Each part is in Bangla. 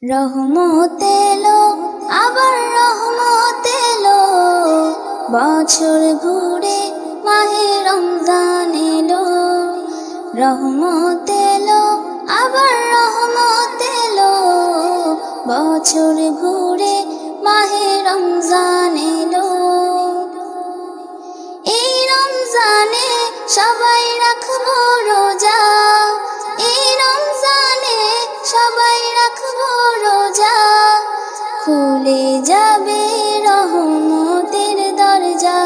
রহমত এলো, আবার রহমত এলো, বছর ঘুরে মাহে রমজান এলো। রহমত এলো, আবার রহমত এলো, বছর ঘুরে মাহে রমজান এলো। এই রমজানে সবাই রাখবো রোজা, এই রমজানে সবাই রাখবো রোজা, খুলে যাবে রহমতের দরজা।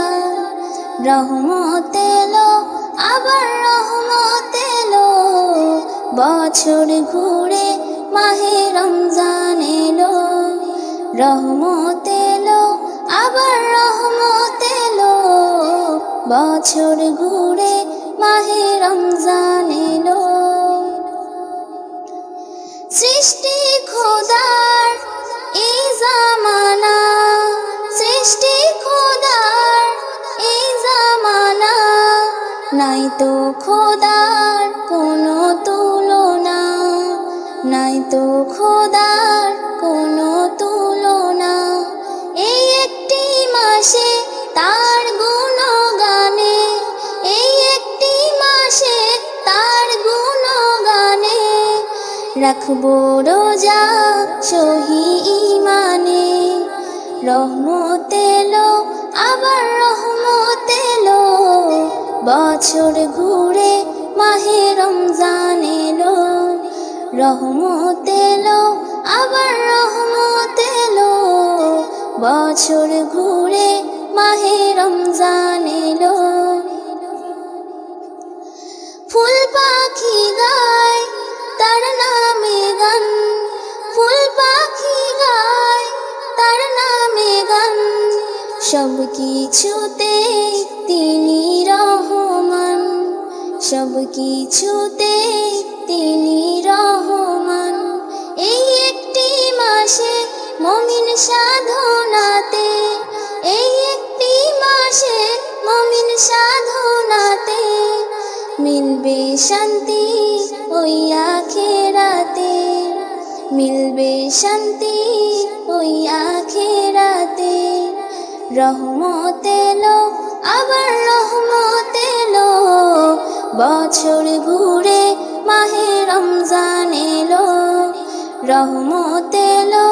রহমত এলো, আবার রহমত এলো, বছর ঘুরে মাহে রমজান এলো। রহমত এলো, আবার রহমত এলো, বছর ঘুরে মাহে রমজান এলো। সৃষ্টি খোদার এই জামানা, সৃষ্টি খোদার এই জামানা, নাই তো খোদার কোনো তুলনা, নাই তো খোদার কোনো তুলনা। এই একটি মাসে তার গুণগানে, এই একটি মাসে তার গুণগানে, রাখবো রোজা সহি ঈমানে। রহমত এলো, আবার রহমত এলো, বছর ঘুরে মাহে রমজান এলো। রহমত এলো, আবার রহমত এলো, বছর ঘুরে মাহে রমজান এলো। ফুল পাখি গায় তার নামে গান, ফুল পাখি গায় তার নামে গান, সব কিছুতে তিনি রহমান, সব কিছুতে তিনি রহমান। এই একটি মাসে মুমিন সাধনাতে, এই একটি মাসে মুমিন সাধনাতে, মিলবে শান্তি ওই আখিরাতে, মিলবে শান্তি ওই আখিরাতে। রহমত এলো, আবার রহমত এলো, বছর ঘুরে মাহে রমজান এলো। রহমত এলো,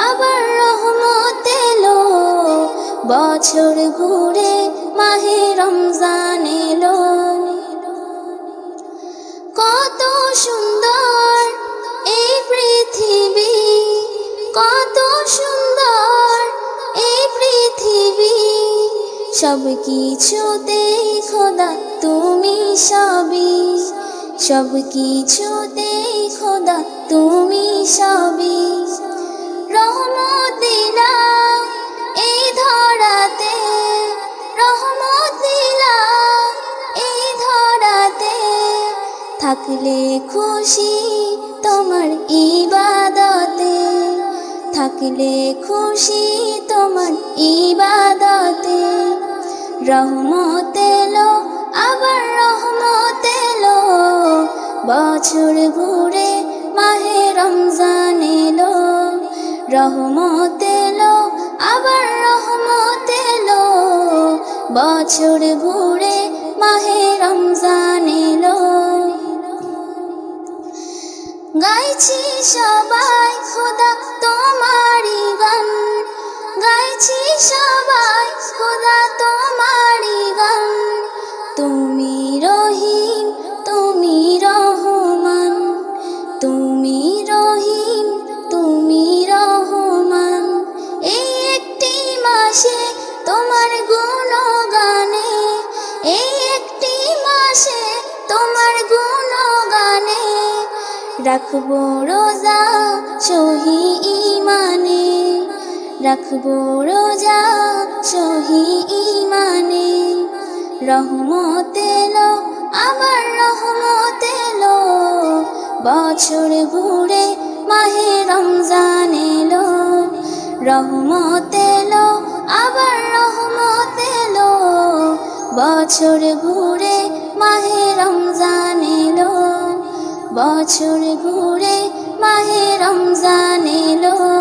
আবার রহমত এলো, বছর ঘুরে মাহে রমজান এলো। কত সুন্দর এই পৃথিবী, কত সুন্দর এই পৃথিবী, সব কিছুতে খোদা তুমি সবই, সব কিছুতে খোদা তুমি সবই। রহমত দিলাম এই ধরাতে, রহমত দিলাম এই ধরাতে, থাকলে খুশি তোমার ইবাদতে, থাকলে খুশি তোমার ইবাদতে। রহমত এলো, আবার রহমত এলো, বছর ঘুরে মাহে রমজান এলো। রহমত এলো, আবার রহমত এলো, বছর ঘুরে মাহে রমজান এলো। গাইছি সবাই খোদা তোমারি গান, গাইছি সবাই খোদা তোমারি গান, তুমি রহিম তুমি রহমান, তুমি রহিম তুমি রহমান। এই একটি মাসে তোমার গুণগানে, এই একটি মাসে তোমার গুণগানে, রাখবো রোজা সহি ঈমানে, রাখবো রোজা সহি ঈমানে। রহমত এলো, আবার রহমত এলো, বছর ঘুরে মাহে রমজান এলো। রহমত এলো, আবার রহমত এলো, বছর ঘুরে মাহে রমজান এলো। বছর ঘুরে মাহে রমজান এলো